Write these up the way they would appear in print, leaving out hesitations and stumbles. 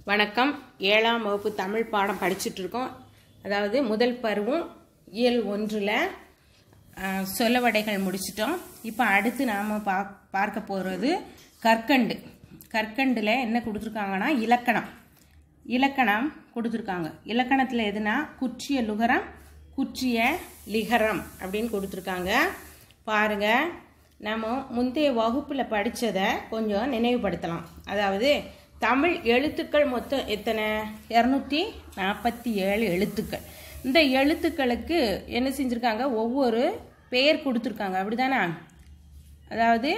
வணக்கம். 7ஆம் வகுப்பு தமிழ் பாடம் படிச்சுட்டு இருக்கோம். அதாவது முதல் பருவம் இயல் 1ல் சொலவடைகள் முடிச்சிட்டோம். இப்போ அடுத்து நாம் பார்க்க போகிறது கற்கண்டு. கற்கண்டில் என்ன கொடுத்துருக்காங்கன்னா இலக்கணம் கொடுத்துருக்காங்க. இலக்கணத்தில் எதுனா குற்றிய லுகரம் குற்றிய லிகரம் அப்படின்னு கொடுத்துருக்காங்க. பாருங்கள், நம்ம முந்தைய வகுப்பில் படித்ததை கொஞ்சம் நினைவுபடுத்தலாம். அதாவது தமிழ் எழுத்துக்கள் மொத்தம் எத்தனை? 247 எழுத்துக்கள். இந்த எழுத்துக்களுக்கு என்ன செஞ்சுருக்காங்க? ஒவ்வொரு பெயர் கொடுத்துருக்காங்க, அப்படிதானே? அதாவது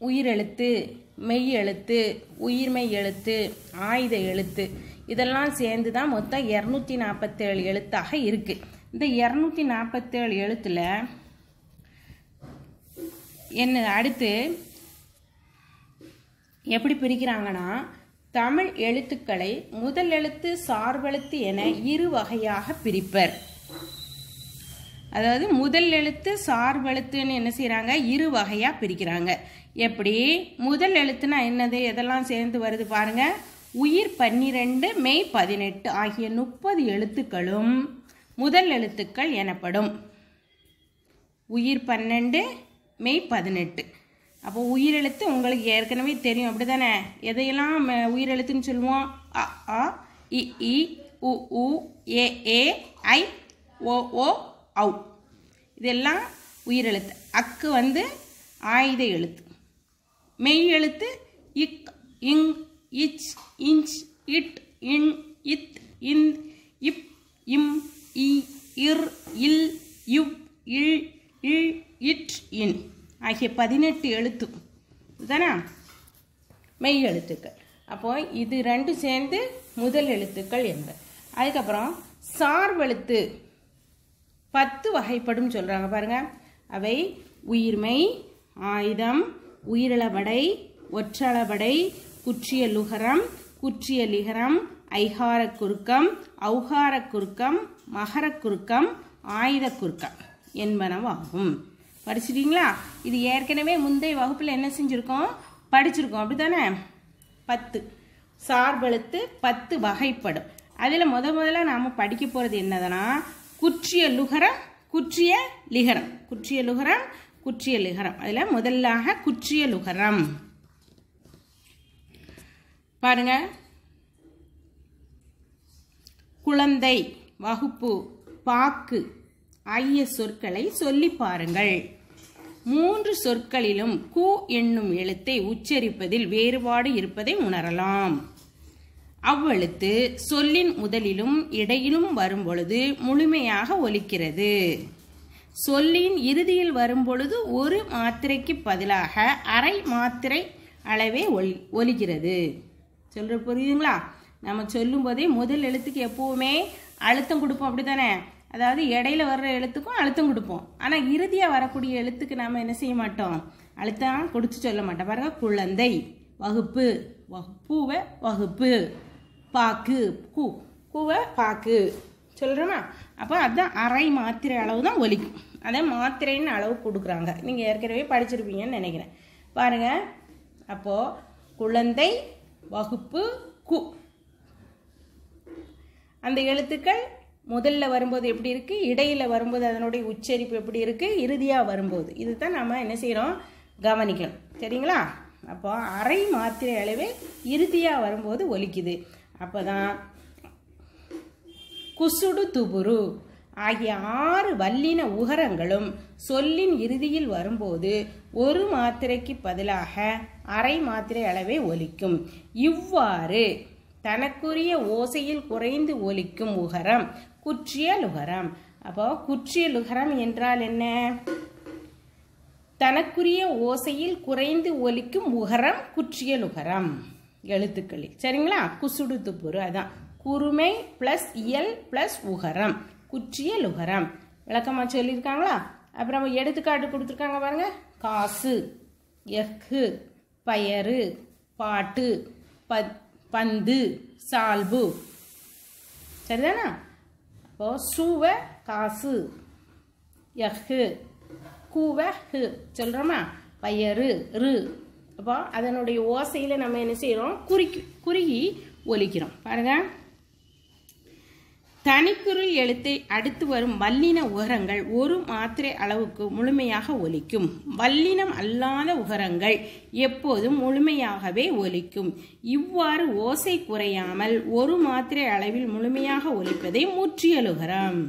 உயிரெழுத்து, மெய் எழுத்து, உயிர்மெய் எழுத்து, ஆயுத எழுத்து, இதெல்லாம் சேர்ந்து தான் மொத்தம் 247 எழுத்தாக இருக்குது. இந்த 247 எழுத்தில் என்ன அடுத்து எப்படி பிரிக்கிறாங்கன்னா, தமிழ் எழுத்துக்களை முதல் எழுத்து சார்பெழுத்து என 2 வகையாக பிரிப்பர். அதாவது முதல் எழுத்து சார்பெழுத்துன்னு என்ன செய்கிறாங்க? 2 வகையாக பிரிக்கிறாங்க. எப்படி? முதல் எழுத்துனா என்னது? எதெல்லாம் சேர்ந்து வருது பாருங்க. உயிர் 12 மெய் 18 ஆகிய 30 எழுத்துக்களும் முதல் எழுத்துக்கள் எனப்படும். உயிர் 12 மெய் 18. அப்போ உயிரெழுத்து உங்களுக்கு ஏற்கனவே தெரியும், அப்படி தானே? எதையெல்லாம் உயிரெழுத்துன்னு சொல்லுவோம்? அ ஆ இ ஈ உ ஊ ஏ ஏ ஐ ஓ ஓ ஔ, இதெல்லாம் உயிரெழுத்து. அக்கு ஆயுத எழுத்து. மெய் எழுத்து இக் இங் இச் இஞ்ச் இட் இன் இத் இந்த் இப் இம் இ இர் இல் யுவ் இல் இல் இட் இன் ஆகிய 18 எழுத்து தானே மெய் எழுத்துக்கள். அப்போ இது 2 சேர்ந்து முதல் எழுத்துக்கள் என்பது. அதுக்கப்புறம் சார்பெழுத்து 10 வகைப்படும் சொல்கிறாங்க பாருங்க. அவை உயிர்மெய், ஆயுதம், உயிரிழபடை, ஒற்றளபடை, குற்றிய லுகரம், குற்றிய லிகரம், ஐகார குறுக்கம், ஔகார குறுக்கம், மகர குறுக்கம், ஆயுத குறுக்கம் என்பனவாகும். படிச்சிட்டீங்களா? இது ஏற்கனவே முந்தைய வகுப்பில் என்ன செஞ்சுருக்கோம்? படிச்சிருக்கோம், அப்படி தானே? 10 சார்பெழுத்து 10 வகைப்படும். அதில் முதல்ல நாம் படிக்க போகிறது என்னதுன்னா, குற்றிய லுகரம் குற்றிய லிகரம். குற்றிய லுகரம் குற்றிய லிகரம். அதில் முதலாக குற்றிய லுகரம் பாருங்க. குழந்தை, வகுப்பு, பாக்கு ஆகிய சொற்களை சொல்லி பாருங்கள். 3 சொற்களிலும் கு என்னும் எழுத்தை உச்சரிப்பதில் வேறுபாடு இருப்பதை உணரலாம். அவ்வெழுத்து சொல்லின் முதலிலும் இடையிலும் வரும்பொழுது முழுமையாக ஒலிக்கிறது. சொல்லின் இறுதியில் வரும்பொழுது ஒரு மாத்திரைக்கு பதிலாக அரை மாத்திரை அளவே ஒலிக்கிறது. சொல்ற புரியுதுங்களா? நம்ம சொல்லும் போதே முதல் எழுத்துக்கு எப்பவுமே அழுத்தம் கொடுப்போம், அப்படி தானே? அதாவது இடையில வர்ற எழுத்துக்கும் அழுத்தம் கொடுப்போம். ஆனால் இறுதியாக வரக்கூடிய எழுத்துக்கு நாம் என்ன செய்ய மாட்டோம்? அழுத்தம் கொடுத்து சொல்ல மாட்டோம். பாருங்க, குழந்தை, வகுப்பு, வகுப்புவ வகுப்பு, பாக்கு கூ கூவ பாக்கு சொல்கிறோமா? அப்போ அதுதான் அரை மாத்திரை அளவு தான் ஒலிக்கும். அதே மாத்திரைன்னு அளவு கொடுக்குறாங்க. நீங்கள் ஏற்கனவே படிச்சிருப்பீங்கன்னு நினைக்கிறேன். பாருங்க, அப்போது குழந்தை, வகுப்பு, கு, அந்த எழுத்துக்கள் முதல்ல வரும்போது எப்படி இருக்குது, இடையில் வரும்போது அதனுடைய உச்சரிப்பு எப்படி இருக்குது, இறுதியாக வரும்போது இதுதான் நம்ம என்ன செய்கிறோம்? கவனிக்கணும். சரிங்களா? அப்போ அரை மாத்திரை அளவே இறுதியாக வரும்போது ஒலிக்குது. அப்போ தான் குசுடு துபுரு ஆகிய 6 வல்லின உகரங்களும் சொல்லின் இறுதியில் வரும்போது ஒரு மாத்திரைக்கு பதிலாக அரை மாத்திரை அளவே ஒலிக்கும். இவ்வாறு தனக்குரிய ஓசையில் குறைந்து ஒலிக்கும் உகரம் குற்றிய லுகரம். அப்போ குற்றிய லுகரம் என்றால் என்ன? தனக்குரிய ஓசையில் குறைந்து ஒலிக்கும் உகரம் குற்றிய லுகரம் எழுத்துக்களில். சரிங்களா? குசுடு துப்புரு அதான் குறுமை பிளஸ் இயல் பிளஸ் உகரம் குற்றிய லுகரம். விளக்கமாக சொல்லியிருக்காங்களா? அப்புறம் எடுத்துக்காட்டு கொடுத்துருக்காங்க பாருங்க. காசு, எஃகு, பயறு, பாட்டு, பந்து, சால்பு. சரிதானா? அப்போ சூவ காசு, எஃகு, கூவ ஹு சொல்கிறோமா? பயறு ரு. அப்போ அதனுடைய ஓசையில் நம்ம என்ன செய்கிறோம்? குறுகி ஒலிக்கிறோம். பாருங்க, தனிக்குறில் எழுத்தை அடுத்து வரும் வல்லின உகரங்கள் ஒரு மாத்திரை அளவுக்கு முழுமையாக ஒலிக்கும். வல்லினம் அல்லாத உகரங்கள் எப்போதும் முழுமையாகவே ஒலிக்கும். இவ்வாறு ஓசை குறையாமல் ஒரு மாத்திரை அளவில் முழுமையாக ஒலிப்பதை முற்றியலுகரம்.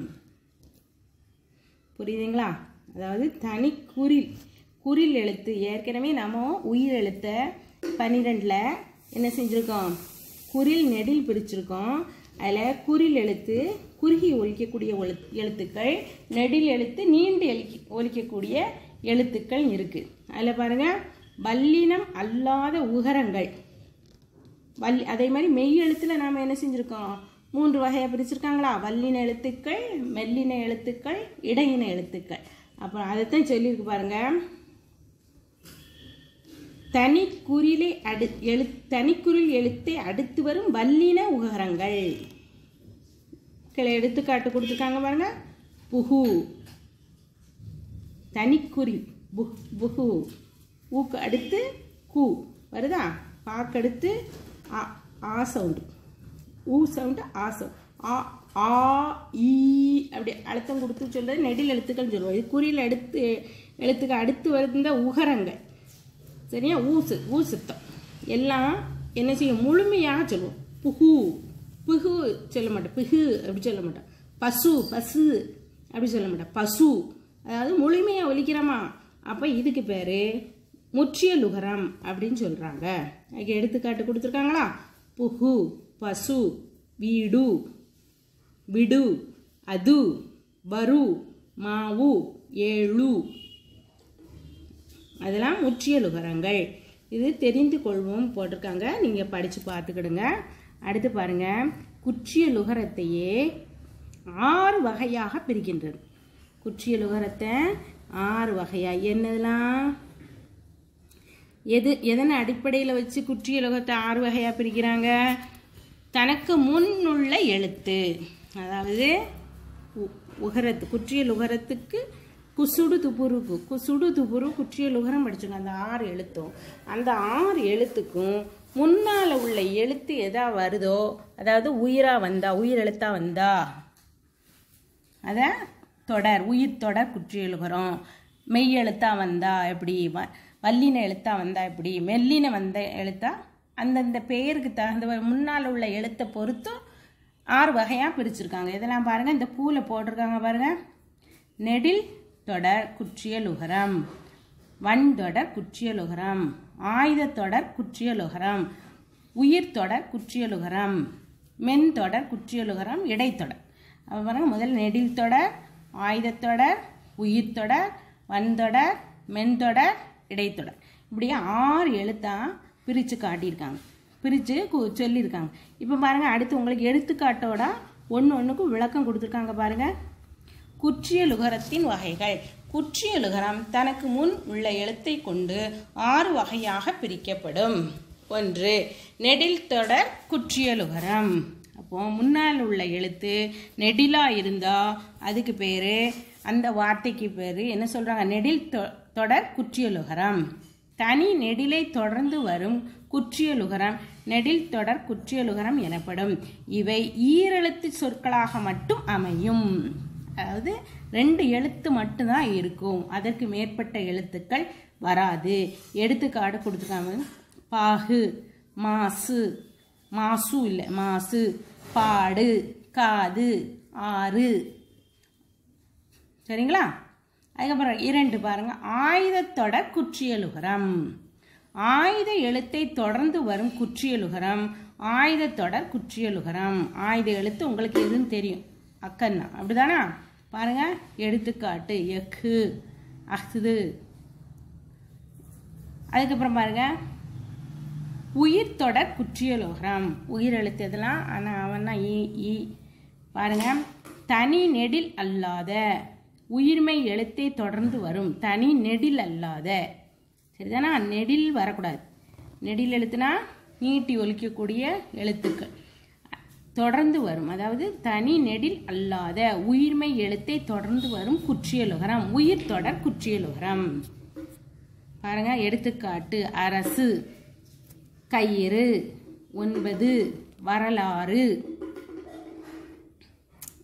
புரியுதுங்களா? அதாவது தனிக்குறில் குறில் எழுத்து ஏற்கனவே நம்ம உயிர் எழுத்த 12ல் என்ன செஞ்சுருக்கோம், குறில் நெடில் பிரிச்சிருக்கோம். அதில் குறில் எழுத்து குறுகி ஒலிக்கக்கூடிய எழுத்துக்கள், நெடில் எழுத்து நீண்டு ஒலிக்கக்கூடிய எழுத்துக்கள் இருக்குது. அதில் பாருங்கள், வல்லினம் அல்லாத உகரங்கள் அதே மாதிரி மெய் எழுத்தில் நாம் என்ன செஞ்சுருக்கோம், 3 வகையாக பிரிச்சிருக்காங்களா, வல்லின எழுத்துக்கள், மெல்லின எழுத்துக்கள், இடையின எழுத்துக்கள். அப்புறம் அதைத்தான் சொல்லியிருக்கு பாருங்கள், தனிக்குறில் எழுத்தை அடுத்து வரும் வல்லின உகரங்கள். எடுத்துக்காட்டு கொடுத்துருக்காங்க பாருங்க, புகு தனிக்குறில் புகு, ஊக்கு அடுத்து கு வருதா, பாக்கு அடுத்து ஆ சவுண்டு, ஊ சவுண்டு, ஆ சவுண்ட், ஆ ஈ அப்படி அழுத்தம் கொடுத்து சொல்றது நெடில் எழுத்துக்கள் சொல்லுவோம். இது குறியில் எழுத்துக்கு அடுத்து வருந்த உகரங்கள். சரியா? ஊ சுத்தம் எல்லாம் என்ன செய்யும், முழுமையாக சொல்லுவோம். புகு புகு சொல்ல மாட்டோம், பிகு அப்படி சொல்ல மாட்டோம். பசு பசு அப்படி சொல்ல மாட்டோம். பசு அதாவது முழுமையாக ஒலிக்கிறோமா, அப்போ இதுக்கு பேர் முற்றியலுகரம் அப்படின்னு சொல்கிறாங்க. அதுக்கு எடுத்துக்காட்டு கொடுத்துருக்காங்களா, புகு, பசு, வீடு, விடு, அது, வரு, மாவு, ஏழு, அதெல்லாம் முற்றியலுகரங்கள். இது தெரிந்து கொள்வோம் போட்டிருக்காங்க, நீங்கள் படித்து பார்த்துக்கிடுங்க. அடுத்து பாருங்க, குற்றியலுகரத்தையே 6 வகையாக பிரிக்கின்றது. குற்றியலுகரத்தை 6 வகையாக என்னதெல்லாம், எதன் அடிப்படையில் வச்சு குற்றியலுகரத்தை 6 வகையாக பிரிக்கிறாங்க? தனக்கு முன்னுள்ள எழுத்து, அதாவது குற்றியலுகரத்துக்கு குசுடு துபுருக்கு, குசுடு துபுரு குற்றியலுகரம் படிச்சுங்க. அந்த 6 எழுத்தும், அந்த 6 எழுத்துக்கும் முன்னால் உள்ள எழுத்து எதா வருதோ, அதாவது உயிராக வந்தா, உயிர் எழுத்தா வந்தா அதை தொடர், உயிர் தொடர் குற்றியலுகரம். மெய் எழுத்தா வந்தா எப்படி, வல்லின எழுத்தா வந்தா எப்படி, மெல்லின வந்த எழுத்தா அந்தந்த பெயருக்கு தகுந்த முன்னால் உள்ள எழுத்தை பொறுத்தும் 6 வகையாக பிரிச்சிருக்காங்க. இதெல்லாம் பாருங்கள், இந்த பூவில் போட்டிருக்காங்க பாருங்கள். நெடில் தொடர் குற்றியலுகரம், வன்தொடர் குற்றியலுகரம், ஆயுதத்தொடர் குற்றியலுகரம், உயிர் தொடர் குற்றியலுகரம், மென்தொடர் குற்றியலுகரம், இடைத்தொடர். அப்போ பாருங்கள், முதல் நெடில் தொடர், ஆயுதத்தொடர், உயிர் தொடர், வன்தொடர், மென்தொடர், இடைத்தொடர், இப்படி 6 எழுத்தாக பிரித்து காட்டியிருக்காங்க, பிரித்து சொல்லியிருக்காங்க. இப்போ பாருங்கள், அடுத்து உங்களுக்கு எடுத்துக்காட்டோட ஒன்றுக்கும் விளக்கம் கொடுத்துருக்காங்க பாருங்கள். குற்றியலுகரத்தின் வகைகள். குற்றியலுகரம் தனக்கு முன் உள்ள எழுத்தை கொண்டு 6 வகையாக பிரிக்கப்படும். 1. நெடில் தொடர் குற்றியலுகரம். அப்போ முன்னால் உள்ள எழுத்து நெடிலாக இருந்தால் அதுக்கு பேர், அந்த வார்த்தைக்கு பேர் என்ன சொல்கிறாங்க, நெடில் தொடர் குற்றியலுகரம். தனி நெடிலை தொடர்ந்து வரும் குற்றியலுகரம் நெடில் தொடர் குற்றியலுகரம் எனப்படும். இவை ஈரெழுத்து சொற்களாக மட்டும் அமையும். அதாவது 2 எழுத்து மட்டும்தான் இருக்கும், அதற்கு மேற்பட்ட எழுத்துக்கள் வராது. எடுத்துக்காட்டு கொடுத்துருக்காங்க, பாகு, மாசு, மாசு இல்லை மாசு, பாடு, காது, ஆறு. சரிங்களா? அதுக்கப்புறம் 2 பாருங்க, ஆயுதத்தொடர் குற்றியலுகரம். ஆயுத எழுத்தை தொடர்ந்து வரும் குற்றியலுகரம் ஆயுதத்தொடர் குற்றியலுகரம். ஆயுத எழுத்து உங்களுக்கு எதுன்னு தெரியும், அக்கன்னா, அப்படிதானா? பாருங்க, எடுத்துக்காட்டு எக்கு, அஹ்து. அதுக்கப்புறம் பாருங்க, உயிர் தொடர் குற்றியலுகரம். உயிர் எழுத்து எதெல்லாம், ஆனால் அவன்னா ஈ. பாருங்க, தனி நெடில் அல்லாத, உயிர்மை எழுத்தை தொடர்ந்து வரும், தனி நெடில் அல்லாத. சரிதானா? நெடில் வரக்கூடாது. நெடில் எழுத்துனா நீட்டி ஒலிக்கக்கூடிய எழுத்துக்கள் தொடர்ந்து வரும், அதாவது தனி நெடில் அல்லாத உயிர்மை எழுத்தை தொடர்ந்து வரும் குற்றியலுகரம் உயிர் தொடர் குற்றியலுகரம். பாருங்க, எடுத்துக்காட்டு அரசு, கயிறு, 9, வரலாறு.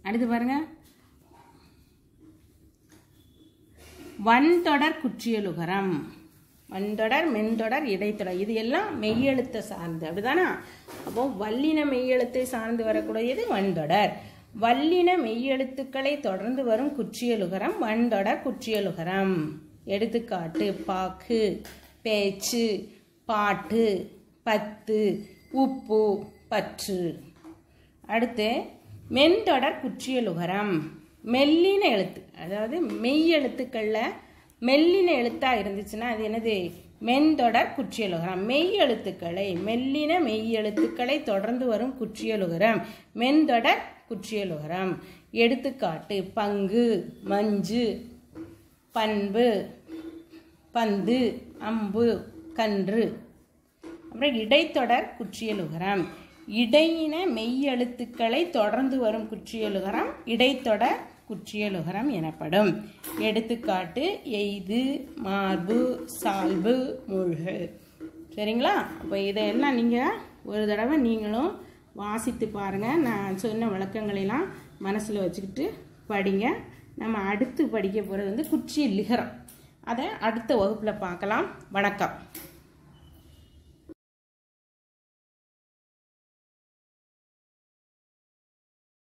அடுத்து பாருங்க, வன்தொடர் குற்றியலுகரம். வன்தொடர், மென்தொடர், இடைத்தொடர், இது எல்லாம் மெய்யெழுத்தை சார்ந்து, அப்படிதானா? அப்போ வல்லின மெய்யெழுத்தை சார்ந்து வரக்கூடியது வன்தொடர். வல்லின மெய்யெழுத்துக்களை தொடர்ந்து வரும் குற்றியலுகரம் வன்தொடர் குற்றியலுகரம். எடுத்துக்காட்டு: பாக்கு, பேச்சு, பாட்டு, பத்து, உப்பு, பற்று. அடுத்து மென்தொடர் குற்றியலுகரம். மெல்லின எழுத்து, அதாவது மெய் எழுத்துக்களில் மெல்லின எழுத்தாக இருந்துச்சுன்னா அது என்னது? மென்தொடர் குற்றியலுகரம். மெய் எழுத்துக்களை, மெல்லின மெய் எழுத்துக்களை தொடர்ந்து வரும் குற்றியலுகரம் மென்தொடர் குற்றியலுகரம். எடுத்துக்காட்டு: பங்கு, மஞ்சு, பண்பு, பந்து, அம்பு, கன்று. அப்புறம் இடைத்தொடர் குற்றியலுகரம். இடையின மெய் எழுத்துக்களை தொடர்ந்து வரும் குற்றியலுகரம் இடைத்தொடர் குற்றியலுகரம் எனப்படும். எடுத்துக்காட்டு: எய்து, மார்பு, சால்பு, மூழ்கு. சரிங்களா? அப்போ இதையெல்லாம் நீங்கள் ஒரு தடவை நீங்களும் வாசித்து பாருங்கள். நான் சொன்ன விளக்கங்களெல்லாம் மனசில் வச்சுக்கிட்டு படிங்க. நம்ம அடுத்து படிக்க போகிறது குற்றியலிகரம். அதை அடுத்த வகுப்பில் பார்க்கலாம். வணக்கம்.